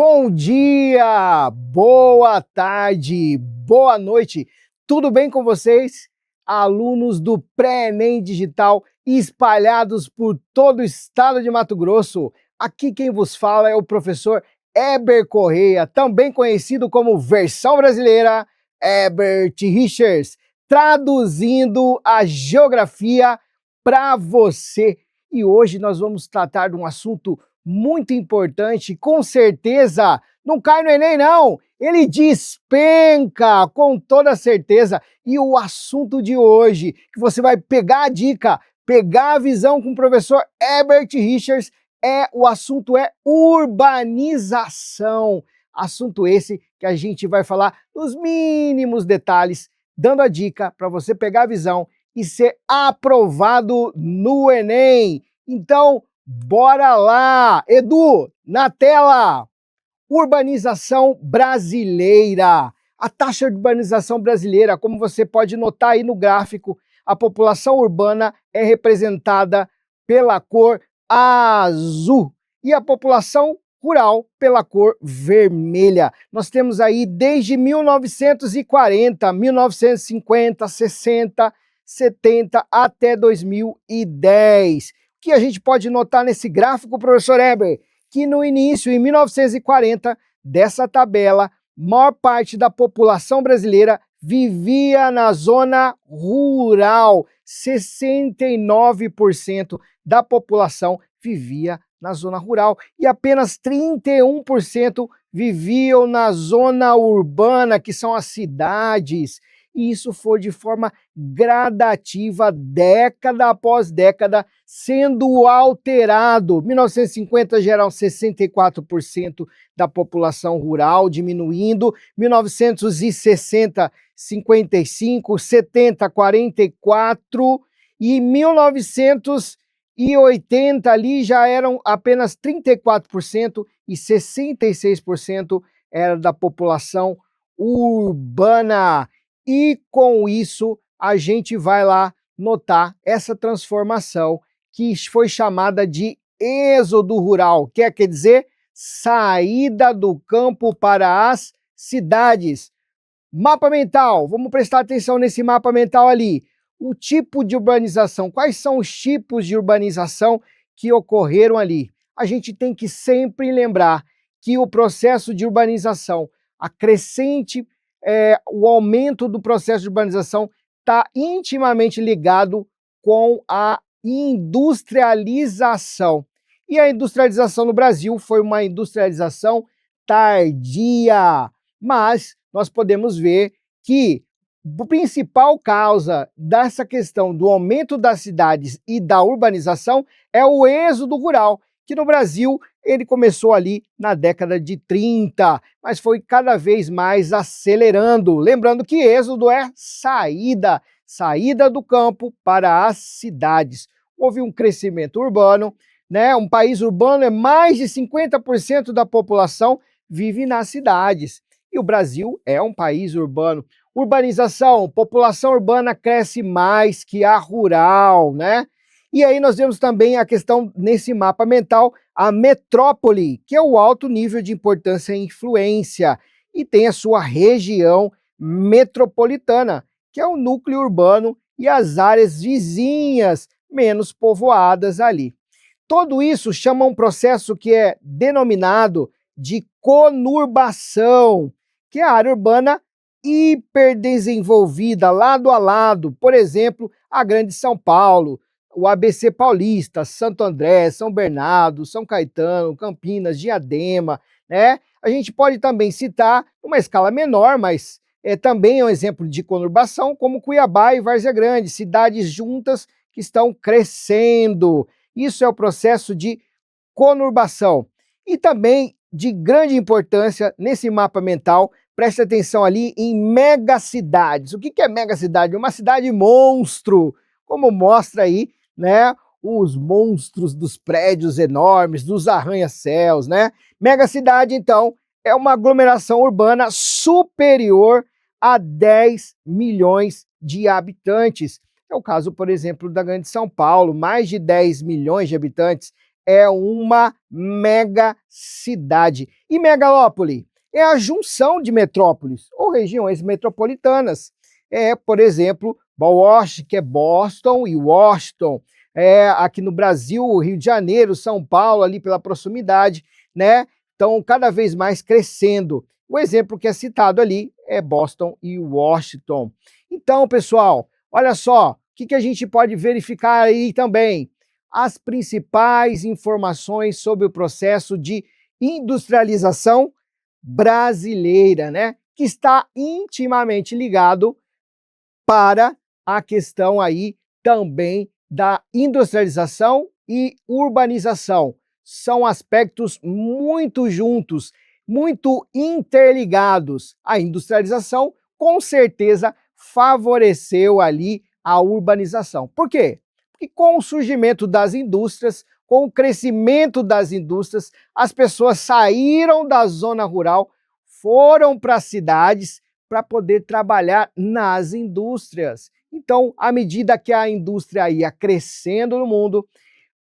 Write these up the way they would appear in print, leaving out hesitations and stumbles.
Bom dia, boa tarde, boa noite. Tudo bem com vocês? Alunos do Pré-ENEM Digital espalhados por todo o estado de Mato Grosso. Aqui quem vos fala é o professor Heber Correia, também conhecido como Versão Brasileira Herbert Richards, traduzindo a geografia para você. E hoje nós vamos tratar de um assunto muito importante, com certeza, não cai no Enem não, ele despenca com toda certeza. E o assunto de hoje, que você vai pegar a dica, pegar a visão com o professor Herbert Richards, o assunto é urbanização. Assunto esse que a gente vai falar nos mínimos detalhes, dando a dica para você pegar a visão e ser aprovado no Enem. Então, bora lá! Edu, na tela! Urbanização brasileira. A taxa de urbanização brasileira, como você pode notar aí no gráfico, a população urbana é representada pela cor azul e a população rural pela cor vermelha. Nós temos aí desde 1940, 1950, 60, 70 até 2010. O que a gente pode notar nesse gráfico, professor Heber? Que no início, em 1940, dessa tabela, maior parte da população brasileira vivia na zona rural. 69% da população vivia na zona rural e apenas 31% viviam na zona urbana, que são as cidades. E isso foi de forma gradativa, década após década, sendo alterado. 1950 já eram 64% da população rural, diminuindo. 1960, 55, 70, 44 e 1980 ali já eram apenas 34% e 66% era da população urbana. E com isso a gente vai lá notar essa transformação que foi chamada de êxodo rural, que quer dizer saída do campo para as cidades. Mapa mental, vamos prestar atenção nesse mapa mental ali. O tipo de urbanização, quais são os tipos de urbanização que ocorreram ali? A gente tem que sempre lembrar que o processo de urbanização, a crescente, o aumento do processo de urbanização está intimamente ligado com a industrialização. E a industrialização no Brasil foi uma industrialização tardia, mas nós podemos ver que a principal causa dessa questão do aumento das cidades e da urbanização é o êxodo rural, que no Brasil ele começou ali na década de 30, mas foi cada vez mais acelerando. Lembrando que êxodo é saída do campo para as cidades. Houve um crescimento urbano, né? Um país urbano é mais de 50% da população vive nas cidades. E o Brasil é um país urbano. Urbanização, população urbana cresce mais que a rural, né? E aí nós vemos também a questão, nesse mapa mental, a metrópole, que é o alto nível de importância e influência, e tem a sua região metropolitana, que é o núcleo urbano e as áreas vizinhas menos povoadas ali. Tudo isso chama um processo que é denominado de conurbação, que é a área urbana hiperdesenvolvida, lado a lado, por exemplo, a Grande São Paulo, o ABC Paulista, Santo André, São Bernardo, São Caetano, Campinas, Diadema, né? A gente pode também citar uma escala menor, mas também é um exemplo de conurbação, como Cuiabá e Várzea Grande, cidades juntas que estão crescendo. Isso é o processo de conurbação. E também de grande importância nesse mapa mental, preste atenção ali em megacidades. O que é megacidade? Uma cidade monstro, como mostra aí, né, os monstros dos prédios enormes, dos arranha-céus, né? Megacidade, então, é uma aglomeração urbana superior a 10 milhões de habitantes. É o caso, por exemplo, da Grande São Paulo, mais de 10 milhões de habitantes. é uma mega cidade. E megalópole é a junção de metrópoles ou regiões metropolitanas. Por exemplo, Washington, que é Boston e Washington. Aqui no Brasil, Rio de Janeiro, São Paulo, ali pela proximidade, né? Então, cada vez mais crescendo. O exemplo que é citado ali é Boston e Washington. Então, pessoal, olha só, o que a gente pode verificar aí também? As principais informações sobre o processo de industrialização brasileira, né? Que está intimamente ligado para a questão aí também da industrialização e urbanização. São aspectos muito juntos, muito interligados. A industrialização, com certeza, favoreceu ali a urbanização. Por quê? Porque com o surgimento das indústrias, com o crescimento das indústrias, as pessoas saíram da zona rural, foram para as cidades para poder trabalhar nas indústrias. Então, à medida que a indústria ia crescendo no mundo,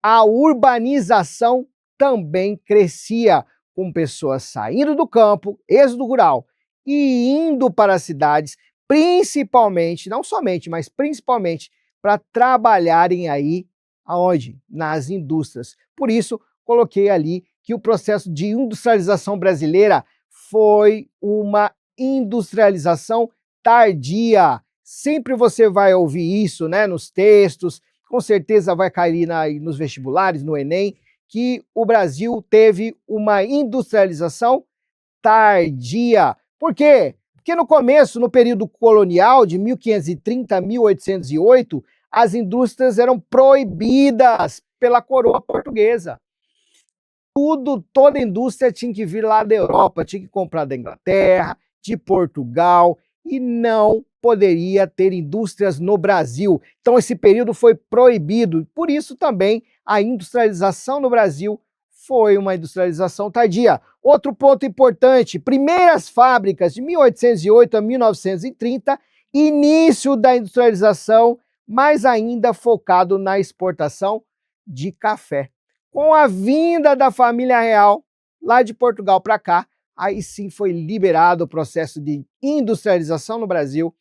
a urbanização também crescia, com pessoas saindo do campo, êxodo rural, e indo para as cidades, principalmente, não somente, mas principalmente, para trabalharem aí, aonde? Nas indústrias. Por isso, coloquei ali que o processo de industrialização brasileira foi uma industrialização tardia. Sempre você vai ouvir isso, né, nos textos, com certeza vai cair nos vestibulares, no Enem, que o Brasil teve uma industrialização tardia. Por quê? Porque no começo, no período colonial, de 1530 a 1808, as indústrias eram proibidas pela coroa portuguesa. Toda indústria tinha que vir lá da Europa, tinha que comprar da Inglaterra, de Portugal, e não poderia ter indústrias no Brasil. Então esse período foi proibido. Por isso também a industrialização no Brasil foi uma industrialização tardia. Outro ponto importante, primeiras fábricas de 1808 a 1930, início da industrialização, mas ainda focado na exportação de café. Com a vinda da família real, lá de Portugal para cá, aí sim foi liberado o processo de industrialização no Brasil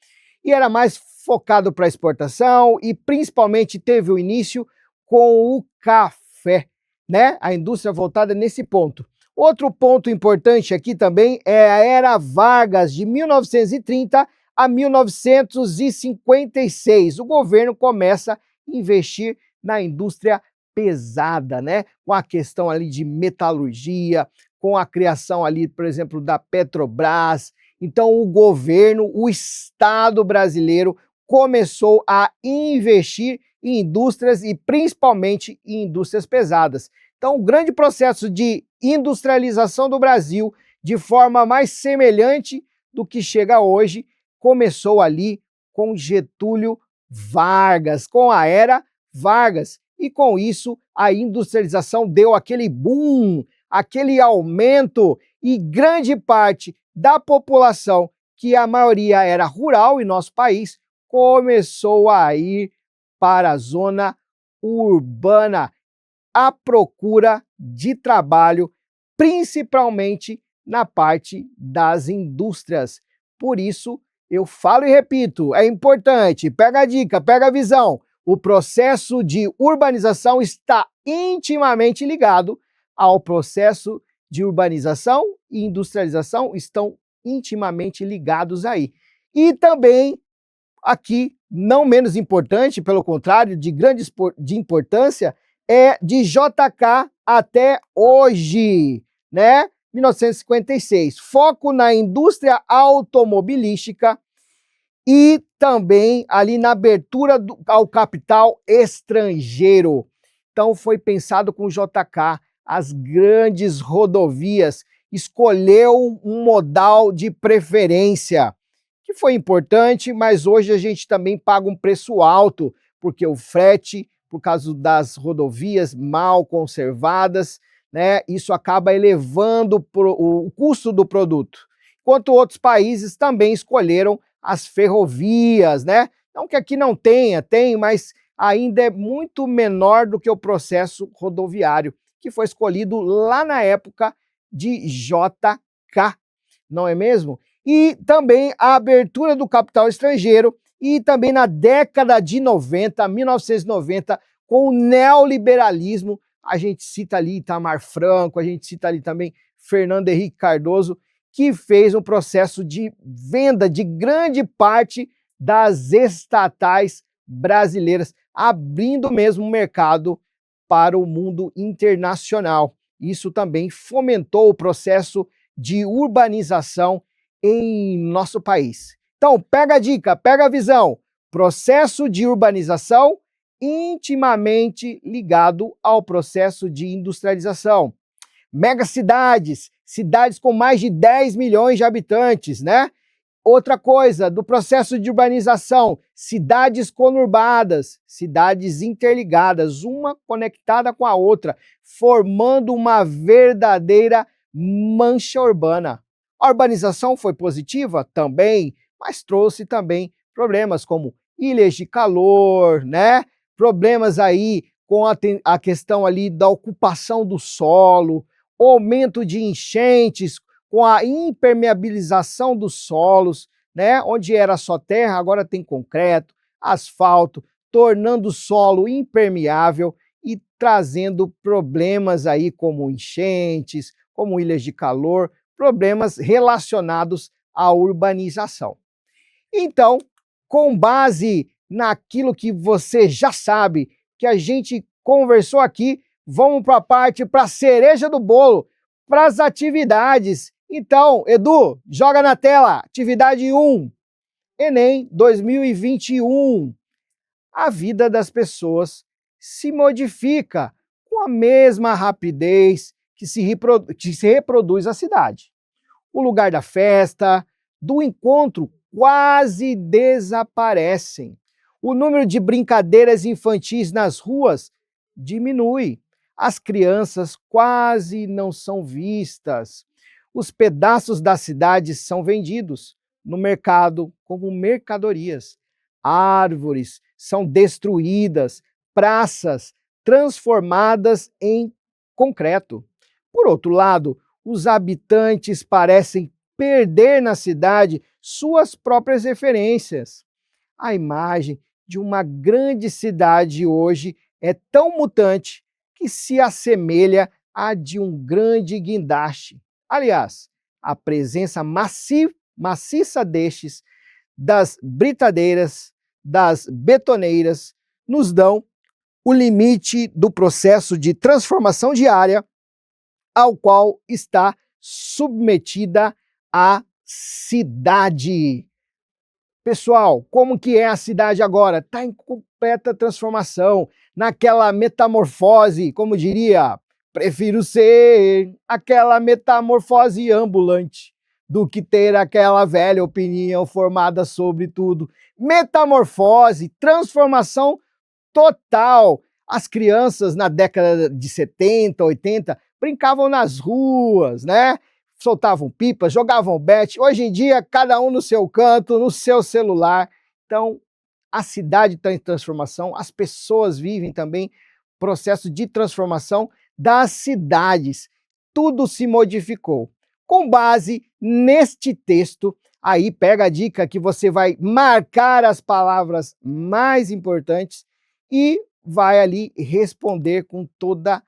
e era mais focado para exportação e principalmente teve o início com o café, né? A indústria voltada nesse ponto. Outro ponto importante aqui também é a Era Vargas, de 1930 a 1956. O governo começa a investir na indústria pesada, né? Com a questão ali de metalurgia, com a criação ali, por exemplo, da Petrobras. Então o governo, o Estado brasileiro começou a investir em indústrias e principalmente em indústrias pesadas. Então o grande processo de industrialização do Brasil, de forma mais semelhante do que chega hoje, começou ali com Getúlio Vargas, com a Era Vargas. E com isso a industrialização deu aquele boom, aquele aumento, e grande parte da população, que a maioria era rural em nosso país, começou a ir para a zona urbana à procura de trabalho, principalmente na parte das indústrias. Por isso, eu falo e repito, é importante, pega a dica, pega a visão. O processo de urbanização está intimamente ligado ao processo de urbanização e industrialização, estão intimamente ligados aí. E também, aqui, não menos importante, pelo contrário, de grande importância, é de JK até hoje, né? 1956. Foco na indústria automobilística e também ali na abertura ao capital estrangeiro. Então foi pensado com o JK, as grandes rodovias, escolheu um modal de preferência, que foi importante, mas hoje a gente também paga um preço alto, porque o frete, por causa das rodovias mal conservadas, né, isso acaba elevando o custo do produto. Enquanto outros países também escolheram as ferrovias, né? Não que aqui não tenha, tem, mas ainda é muito menor do que o processo rodoviário. que foi escolhido lá na época de JK, não é mesmo? E também a abertura do capital estrangeiro e também na década de 90, 1990, com o neoliberalismo, a gente cita ali Itamar Franco, a gente cita ali também Fernando Henrique Cardoso, que fez um processo de venda de grande parte das estatais brasileiras, abrindo mesmo o mercado para o mundo internacional. Isso também fomentou o processo de urbanização em nosso país. Então, pega a dica, pega a visão. Processo de urbanização intimamente ligado ao processo de industrialização. Megacidades, cidades com mais de 10 milhões de habitantes, né? Outra coisa, do processo de urbanização, cidades conurbadas, cidades interligadas, uma conectada com a outra, formando uma verdadeira mancha urbana. A urbanização foi positiva? Também, mas trouxe também problemas como ilhas de calor, né? Problemas aí com a questão ali da ocupação do solo, o aumento de enchentes, com a impermeabilização dos solos, né? Onde era só terra, agora tem concreto, asfalto, tornando o solo impermeável e trazendo problemas aí como enchentes, como ilhas de calor, problemas relacionados à urbanização. Então, com base naquilo que você já sabe, que a gente conversou aqui, vamos para a cereja do bolo, para as atividades. Então, Edu, joga na tela, atividade 1, Enem 2021. A vida das pessoas se modifica com a mesma rapidez que se reproduz a cidade. O lugar da festa, do encontro, quase desaparecem. O número de brincadeiras infantis nas ruas diminui. As crianças quase não são vistas. Os pedaços da cidade são vendidos no mercado como mercadorias. Árvores são destruídas, praças transformadas em concreto. Por outro lado, os habitantes parecem perder na cidade suas próprias referências. A imagem de uma grande cidade hoje é tão mutante que se assemelha à de um grande guindaste. Aliás, a presença maciça destes, das britadeiras, das betoneiras, nos dão o limite do processo de transformação diária ao qual está submetida a cidade. Pessoal, como que é a cidade agora? Está em completa transformação, naquela metamorfose, como diria, prefiro ser aquela metamorfose ambulante do que ter aquela velha opinião formada sobre tudo. Metamorfose, transformação total. As crianças na década de 70, 80 brincavam nas ruas, né? Soltavam pipas, jogavam bete. Hoje em dia, cada um no seu canto, no seu celular. Então, a cidade está em transformação, as pessoas vivem também processo de transformação das cidades. Tudo se modificou. Com base neste texto, aí pega a dica que você vai marcar as palavras mais importantes e vai ali responder com toda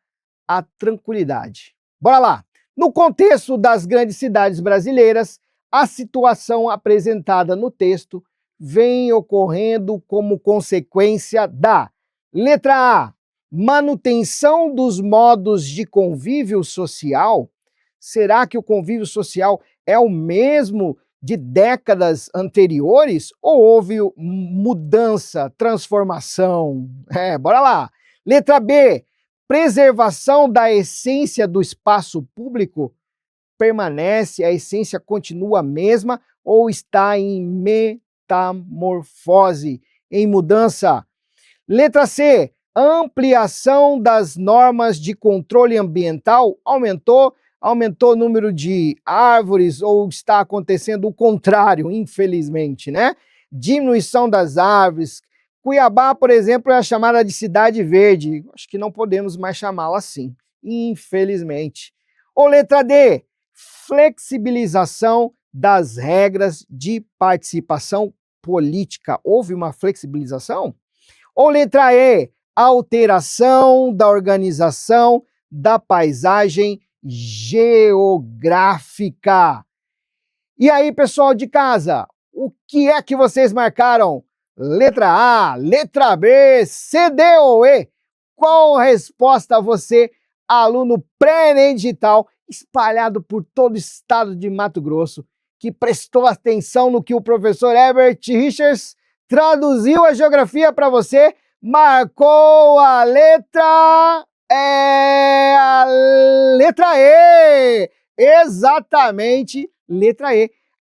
a tranquilidade. Bora lá! No contexto das grandes cidades brasileiras, a situação apresentada no texto vem ocorrendo como consequência da letra A, manutenção dos modos de convívio social. Será que o convívio social é o mesmo de décadas anteriores ou houve mudança, transformação? Bora lá. Letra B, preservação da essência do espaço público. Permanece, a essência continua a mesma ou está em metamorfose, em mudança? Letra C, ampliação das normas de controle ambiental. Aumentou o número de árvores ou está acontecendo o contrário, infelizmente, né? Diminuição das árvores. Cuiabá, por exemplo, é a chamada de cidade verde. Acho que não podemos mais chamá-la assim, infelizmente. Ou letra D, flexibilização das regras de participação política. Houve uma flexibilização? Ou letra E, alteração da organização da paisagem geográfica. E aí, pessoal de casa, o que é que vocês marcaram? Letra A, letra B, C, D ou E? Qual resposta você, aluno pré-ENEM digital, espalhado por todo o estado de Mato Grosso, que prestou atenção no que o professor Herbert Richards traduziu a geografia para você, marcou a letra E. Exatamente, letra E.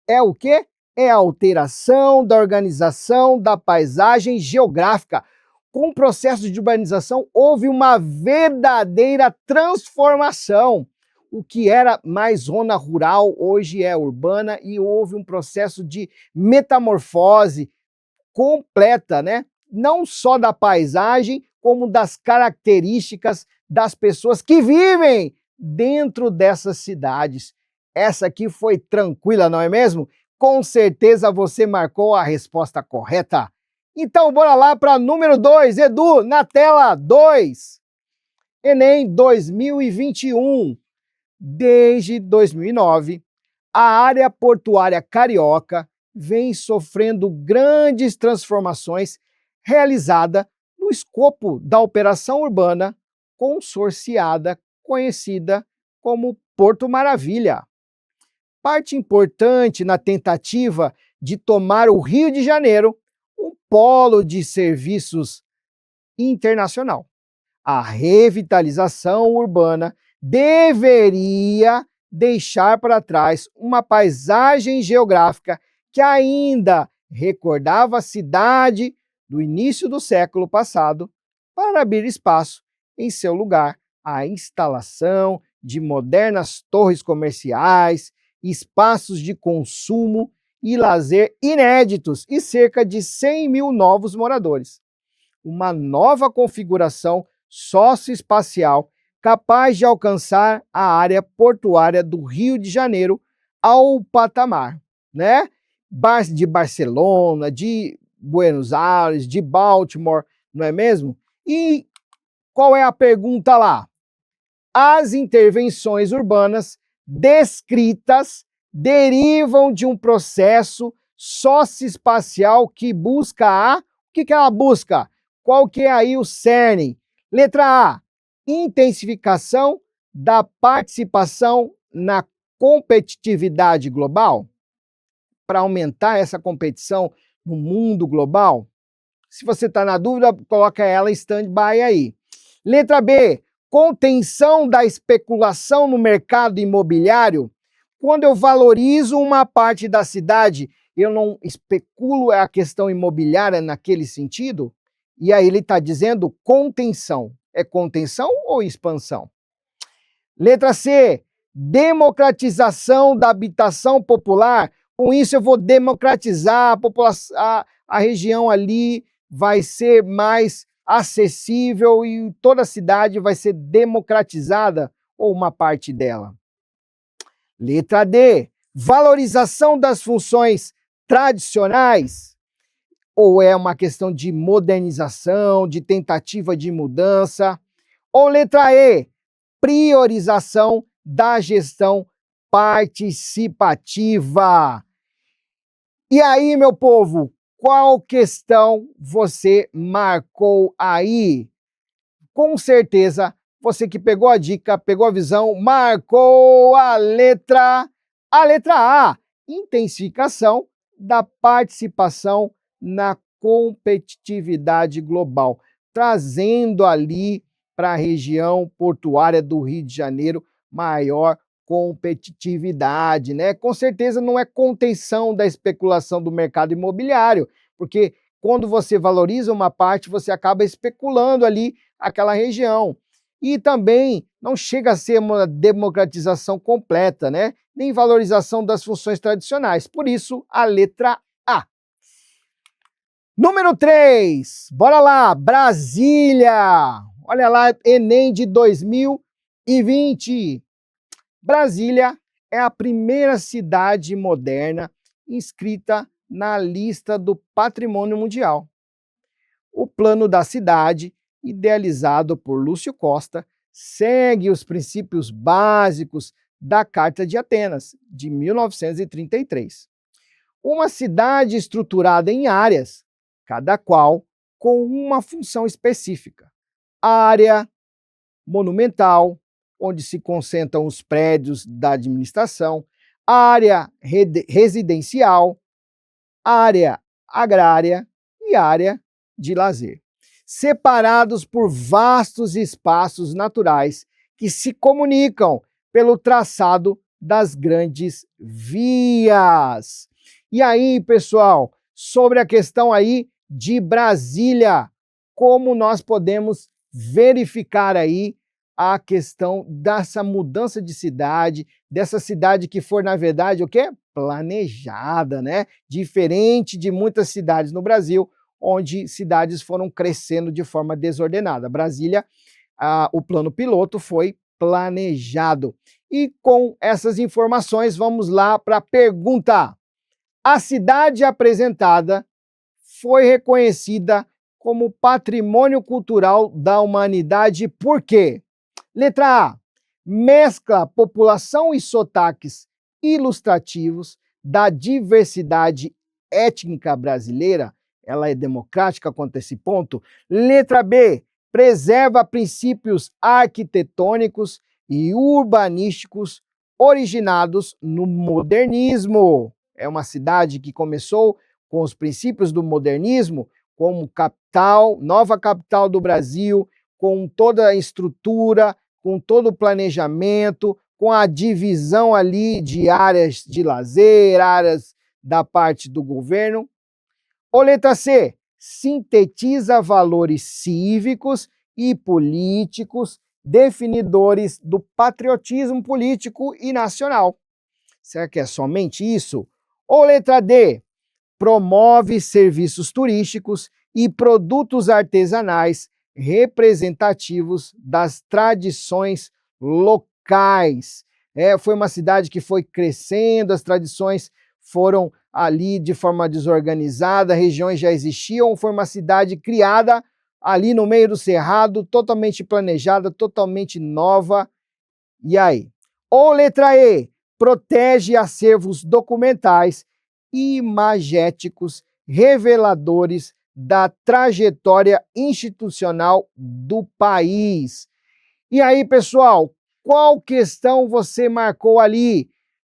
É o quê? É a alteração da organização da paisagem geográfica. Com o processo de urbanização, houve uma verdadeira transformação. O que era mais zona rural, hoje é urbana, e houve um processo de metamorfose completa, né? Não só da paisagem, como das características das pessoas que vivem dentro dessas cidades. Essa aqui foi tranquila, não é mesmo? Com certeza você marcou a resposta correta. Então, bora lá para número 2. Edu, na tela 2. Enem 2021. Desde 2009, a área portuária carioca vem sofrendo grandes transformações realizada no escopo da operação urbana consorciada, conhecida como Porto Maravilha. Parte importante na tentativa de tomar o Rio de Janeiro um polo de serviços internacional. A revitalização urbana deveria deixar para trás uma paisagem geográfica que ainda recordava a cidade do início do século passado, para abrir espaço em seu lugar à instalação de modernas torres comerciais, espaços de consumo e lazer inéditos e cerca de 100 mil novos moradores. Uma nova configuração socioespacial capaz de alcançar a área portuária do Rio de Janeiro ao patamar, né? De Barcelona, de Buenos Aires, de Baltimore, não é mesmo? E qual é a pergunta lá? As intervenções urbanas descritas derivam de um processo socioespacial que busca o que ela busca? Qual que é aí o cerne? Letra A, intensificação da participação na competitividade global, para aumentar essa competição no mundo global. Se você está na dúvida, coloca ela em stand-by aí. Letra B, contenção da especulação no mercado imobiliário. Quando eu valorizo uma parte da cidade, eu não especulo a questão imobiliária naquele sentido? E aí ele está dizendo contenção. É contenção ou expansão? Letra C, democratização da habitação popular. Com isso eu vou democratizar a população, a região ali vai ser mais acessível e toda a cidade vai ser democratizada, ou uma parte dela. Letra D, valorização das funções tradicionais, ou é uma questão de modernização, de tentativa de mudança? Ou letra E, priorização da gestão participativa? E aí, meu povo, qual questão você marcou aí? Com certeza, você que pegou a dica, pegou a visão, marcou a letra A, intensificação da participação na competitividade global, trazendo ali para a região portuária do Rio de Janeiro maior competitividade, né? Com certeza não é contenção da especulação do mercado imobiliário, porque quando você valoriza uma parte, você acaba especulando ali aquela região. E também não chega a ser uma democratização completa, né? Nem valorização das funções tradicionais. Por isso, a letra A. Número 3, bora lá, Brasília. Olha lá, Enem de 2021. 2020. Brasília é a primeira cidade moderna inscrita na lista do Patrimônio Mundial. O plano da cidade, idealizado por Lúcio Costa, segue os princípios básicos da Carta de Atenas, de 1933. Uma cidade estruturada em áreas, cada qual com uma função específica. Área monumental, onde se concentram os prédios da administração, área residencial, área agrária e área de lazer, separados por vastos espaços naturais que se comunicam pelo traçado das grandes vias. E aí, pessoal, sobre a questão aí de Brasília, como nós podemos verificar aí a questão dessa mudança de cidade, dessa cidade que for, na verdade, o quê? Planejada, né? Diferente de muitas cidades no Brasil, onde cidades foram crescendo de forma desordenada. Brasília, o plano piloto foi planejado. E com essas informações, vamos lá para a pergunta. A cidade apresentada foi reconhecida como Patrimônio Cultural da Humanidade por quê? Letra A. Mescla população e sotaques ilustrativos da diversidade étnica brasileira. Ela é democrática quanto a esse ponto. Letra B. Preserva princípios arquitetônicos e urbanísticos originados no modernismo. É uma cidade que começou com os princípios do modernismo, como capital, nova capital do Brasil, com toda a estrutura, com todo o planejamento, com a divisão ali de áreas de lazer, áreas da parte do governo. Ou letra C, sintetiza valores cívicos e políticos definidores do patriotismo político e nacional. Será que é somente isso? Ou letra D, promove serviços turísticos e produtos artesanais representativos das tradições locais. Foi uma cidade que foi crescendo, as tradições foram ali de forma desorganizada, regiões já existiam, foi uma cidade criada ali no meio do cerrado, totalmente planejada, totalmente nova. E aí? Ou letra E, protege acervos documentais e imagéticos reveladores da trajetória institucional do país. E aí, pessoal, qual questão você marcou ali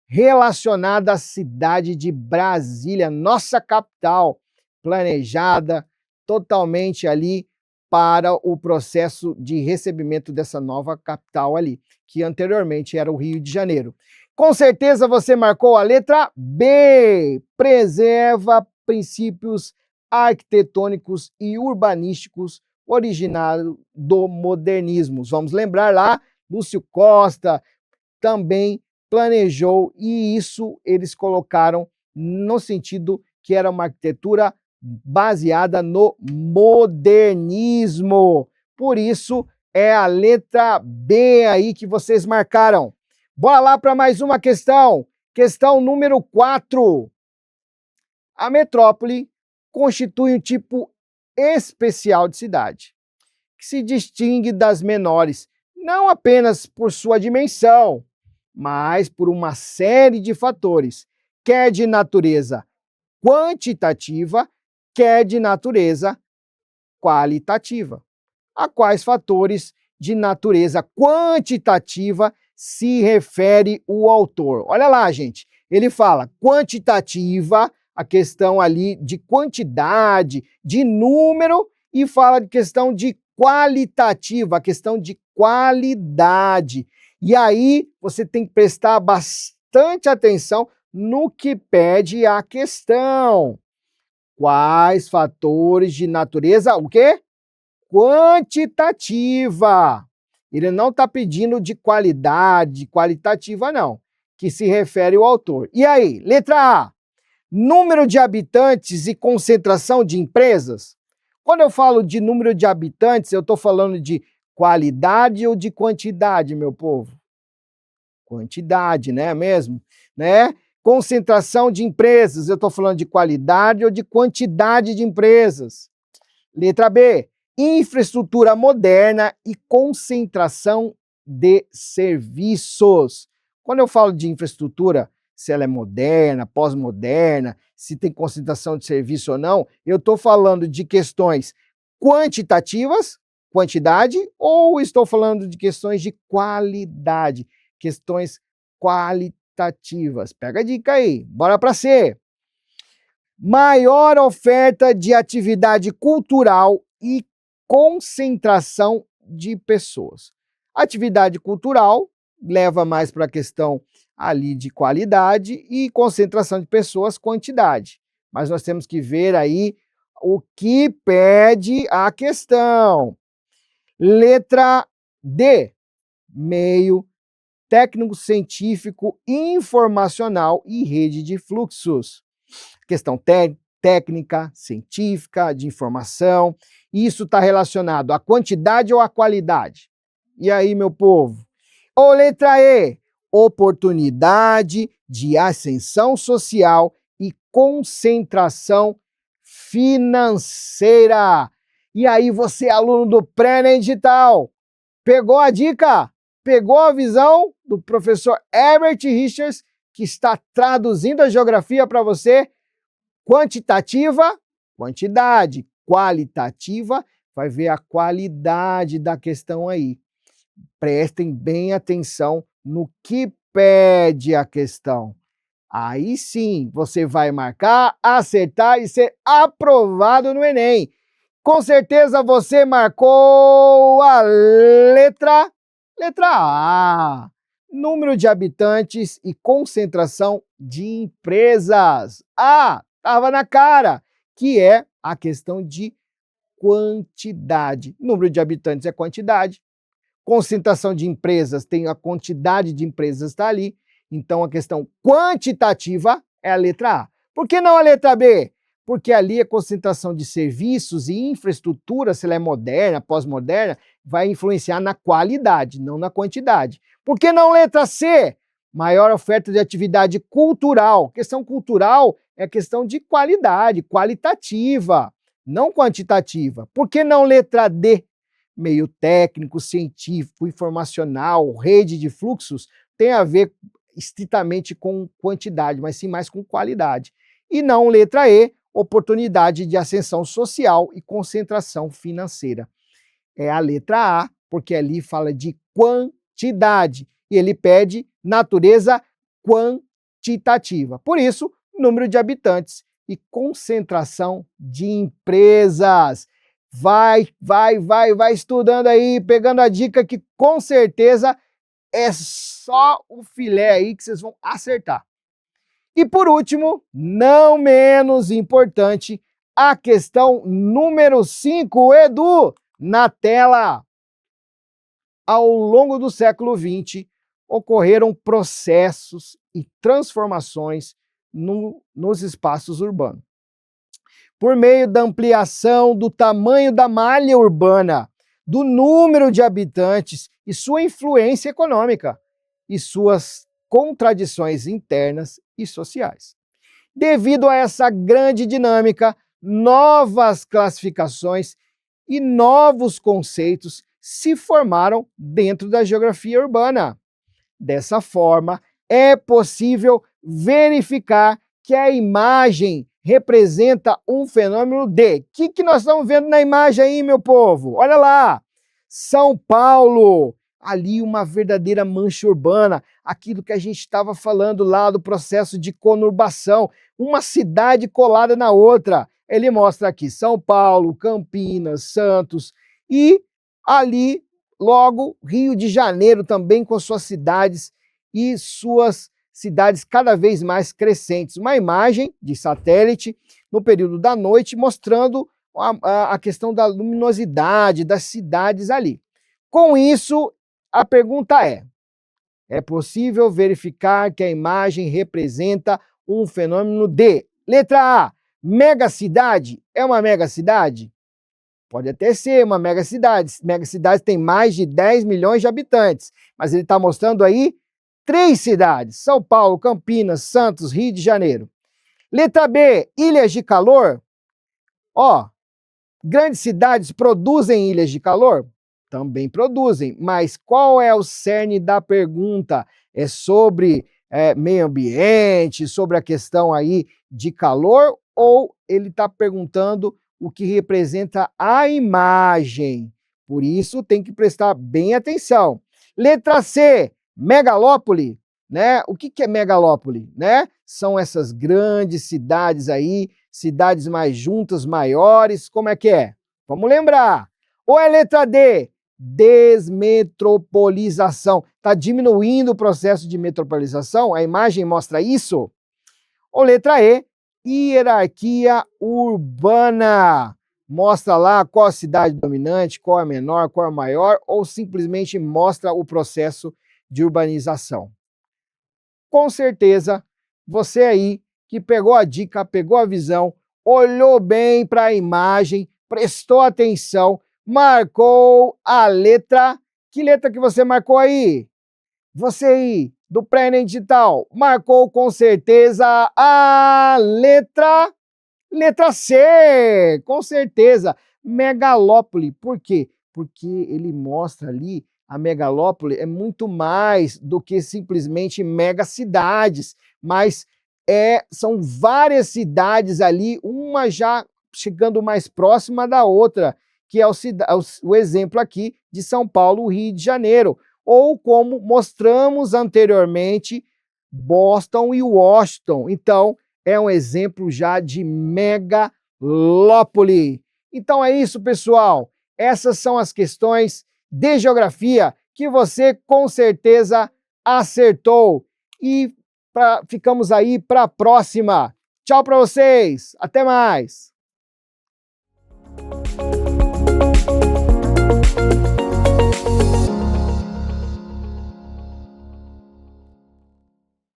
relacionada à cidade de Brasília, nossa capital, planejada totalmente ali para o processo de recebimento dessa nova capital ali, que anteriormente era o Rio de Janeiro? Com certeza você marcou a letra B, preserva princípios arquitetônicos e urbanísticos originários do modernismo. Vamos lembrar lá, Lúcio Costa também planejou, e isso eles colocaram no sentido que era uma arquitetura baseada no modernismo. Por isso é a letra B aí que vocês marcaram. Bora lá para mais uma questão. Questão número 4. A metrópole constitui um tipo especial de cidade, que se distingue das menores, não apenas por sua dimensão, mas por uma série de fatores, quer de natureza quantitativa, quer de natureza qualitativa. A quais fatores de natureza quantitativa se refere o autor? Olha lá, gente, ele fala quantitativa, a questão ali de quantidade, de número, e fala de questão de qualitativa, a questão de qualidade. E aí você tem que prestar bastante atenção no que pede a questão. Quais fatores de natureza, o quê? Quantitativa. Ele não está pedindo de qualidade, qualitativa não, que se refere o autor. E aí, letra A, número de habitantes e concentração de empresas. Quando eu falo de número de habitantes, eu estou falando de qualidade ou de quantidade, meu povo? Quantidade, né mesmo? Né? Concentração de empresas, eu estou falando de qualidade ou de quantidade de empresas? Letra B, infraestrutura moderna e concentração de serviços. Quando eu falo de infraestrutura, se ela é moderna, pós-moderna, se tem concentração de serviço ou não, eu estou falando de questões quantitativas, quantidade, ou estou falando de questões de qualidade, questões qualitativas. Pega a dica aí, bora para C. Maior oferta de atividade cultural e concentração de pessoas. Atividade cultural leva mais para a questão ali de qualidade e concentração de pessoas, quantidade. Mas nós temos que ver aí o que pede a questão. Letra D, meio técnico-científico, informacional e rede de fluxos. Questão técnica, científica, de informação. Isso está relacionado à quantidade ou à qualidade? E aí, meu povo? Ou letra E, oportunidade de ascensão social e concentração financeira. E aí, você, aluno do Pré-ENEM Digital, pegou a dica? Pegou a visão do professor Herbert Richards, que está traduzindo a geografia para você? Quantitativa, quantidade. Qualitativa, vai ver a qualidade da questão aí. Prestem bem atenção no que pede a questão. Aí sim, você vai marcar, acertar e ser aprovado no Enem. Com certeza você marcou a letra A. Número de habitantes e concentração de empresas. Estava na cara, que é a questão de quantidade. Número de habitantes é quantidade. Concentração de empresas, tem a quantidade de empresas está ali. Então a questão quantitativa é a letra A. Por que não a letra B? Porque ali a concentração de serviços e infraestrutura, se ela é moderna, pós-moderna, vai influenciar na qualidade, não na quantidade. Por que não letra C? Maior oferta de atividade cultural. Questão cultural é questão de qualidade, qualitativa, não quantitativa. Por que não letra D? Meio técnico, científico, informacional, rede de fluxos, tem a ver estritamente com quantidade, mas sim mais com qualidade. E não letra E, oportunidade de ascensão social e concentração financeira. É a letra A, porque ali fala de quantidade, e ele pede natureza quantitativa. Por isso, número de habitantes e concentração de empresas. Vai estudando aí, pegando a dica que com certeza é só o filé aí que vocês vão acertar. E por último, não menos importante, a questão número 5, Edu, na tela. Ao longo do século XX, ocorreram processos e transformações nos espaços urbanos. Por meio da ampliação do tamanho da malha urbana, do número de habitantes e sua influência econômica e suas contradições internas e sociais. Devido a essa grande dinâmica, novas classificações e novos conceitos se formaram dentro da geografia urbana. Dessa forma, é possível verificar que a imagem representa um fenômeno de... O que nós estamos vendo na imagem aí, meu povo? Olha lá! São Paulo, ali uma verdadeira mancha urbana, aquilo que a gente estava falando lá do processo de conurbação, uma cidade colada na outra. Ele mostra aqui São Paulo, Campinas, Santos e ali, logo, Rio de Janeiro também com suas cidades e suas cidades cada vez mais crescentes. Uma imagem de satélite no período da noite mostrando a questão da luminosidade das cidades ali. Com isso, a pergunta é possível verificar que a imagem representa um fenômeno de... Letra A, megacidade. É uma megacidade? Pode até ser uma megacidade. Megacidade tem mais de 10 milhões de habitantes, mas ele está mostrando aí 3 cidades: São Paulo, Campinas, Santos, Rio de Janeiro. Letra B, ilhas de calor. Ó, grandes cidades produzem ilhas de calor? Também produzem, mas qual é o cerne da pergunta? É sobre meio ambiente, sobre a questão aí de calor, ou ele está perguntando o que representa a imagem? Por isso tem que prestar bem atenção. Letra C, megalópole, né? O que é megalópole, né? São essas grandes cidades aí, cidades mais juntas, maiores, como é que é? Vamos lembrar. Ou é letra D, desmetropolização. Está diminuindo o processo de metropolização? A imagem mostra isso? Ou letra E, hierarquia urbana. Mostra lá qual a cidade dominante, qual é a menor, qual é a maior, ou simplesmente mostra o processo de urbanização. Com certeza, você aí que pegou a dica, pegou a visão, olhou bem para a imagem, prestou atenção, marcou a letra. Que letra que você marcou aí? Você aí, do Pré-ENEM Digital, marcou com certeza a letra C, com certeza. Megalópole, por quê? Porque ele mostra ali, a megalópole é muito mais do que simplesmente megacidades, mas são várias cidades ali, uma já chegando mais próxima da outra, que é o exemplo aqui de São Paulo, Rio de Janeiro, ou como mostramos anteriormente, Boston e Washington. Então, é um exemplo já de megalópole. Então é isso, pessoal. Essas são as questões de geografia que você com certeza acertou. E ficamos aí para a próxima. Tchau para vocês. Até mais.